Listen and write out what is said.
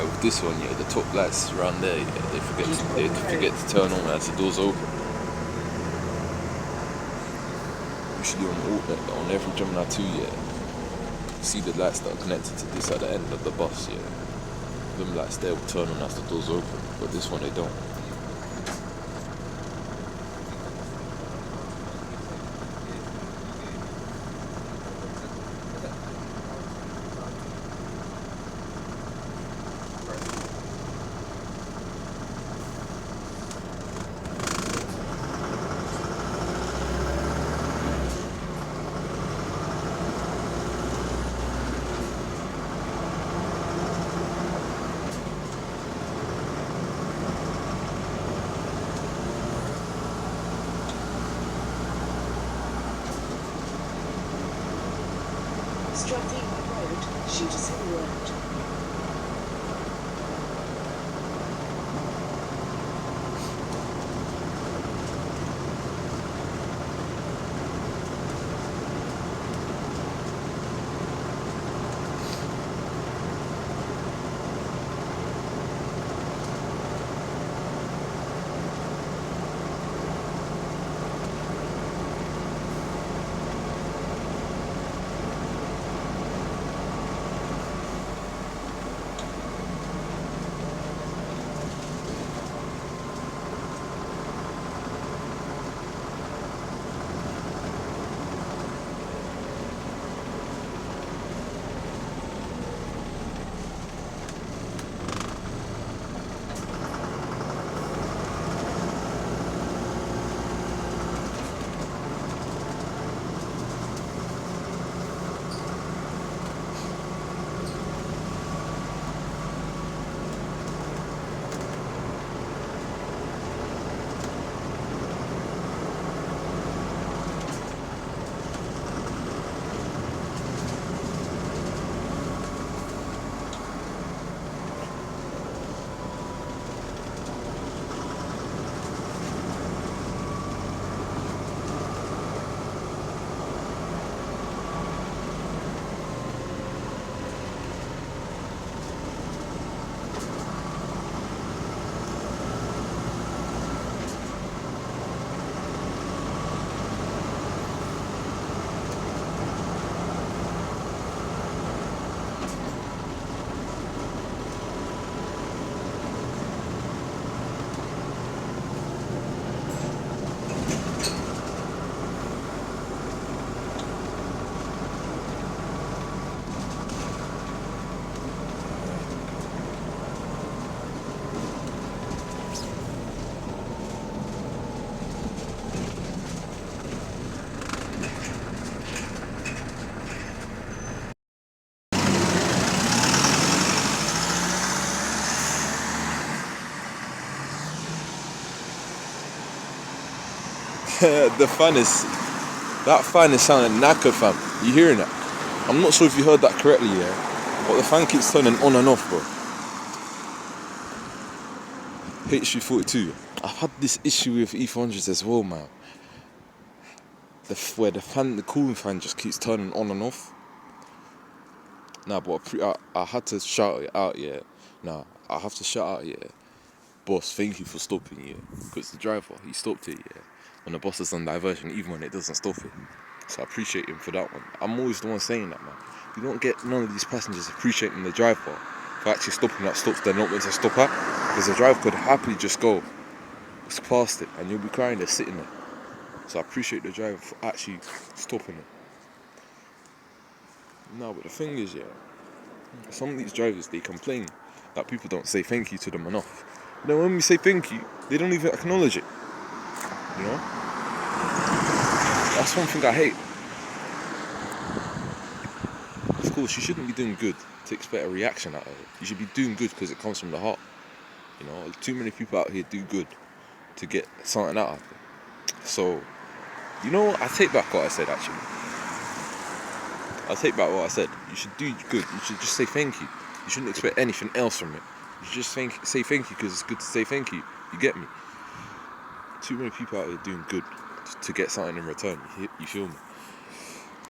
like with this one, yeah, the top lights around there, yeah, they forget to turn on as the doors open. Usually on every Gemini 2, yeah, you see the lights that are connected to this at the end of the bus, yeah. Them lights there will turn on as the doors open, but this one they don't. Stratton Road, Shooters Hill Road. That fan is sounding knackered, fam. You hearing that? I'm not sure if you heard that correctly, yeah, but the fan keeps turning on and off, bro. HV42. I've had this issue with E400s as well, man. Where the cooling fan just keeps turning on and off. Nah, but I had to shout it out, yeah. Nah, I have to shout out, yeah. Boss, thank you for stopping, yeah. Because the driver, he stopped it, yeah. When the boss is on diversion, even when it doesn't stop it. So I appreciate him for that one. I'm always the one saying that, man. You don't get none of these passengers appreciating the driver for actually stopping at stops they're not meant to stop at. Because the driver could happily just go past it and you'll be crying there sitting there. So I appreciate the driver for actually stopping it. No, but the thing is, yeah, some of these drivers, they complain that people don't say thank you to them enough. Then when we say thank you, they don't even acknowledge it. You know? That's one thing I hate. Of course, you shouldn't be doing good to expect a reaction out of it. You should be doing good because it comes from the heart. You know, too many people out here do good to get something out of it. So, you know what? I take back what I said, actually. I take back what I said. You should do good. You should just say thank you. You shouldn't expect anything else from it. You should just say thank you because it's good to say thank you. You get me? Too many people out here doing good to get something in return. You feel me?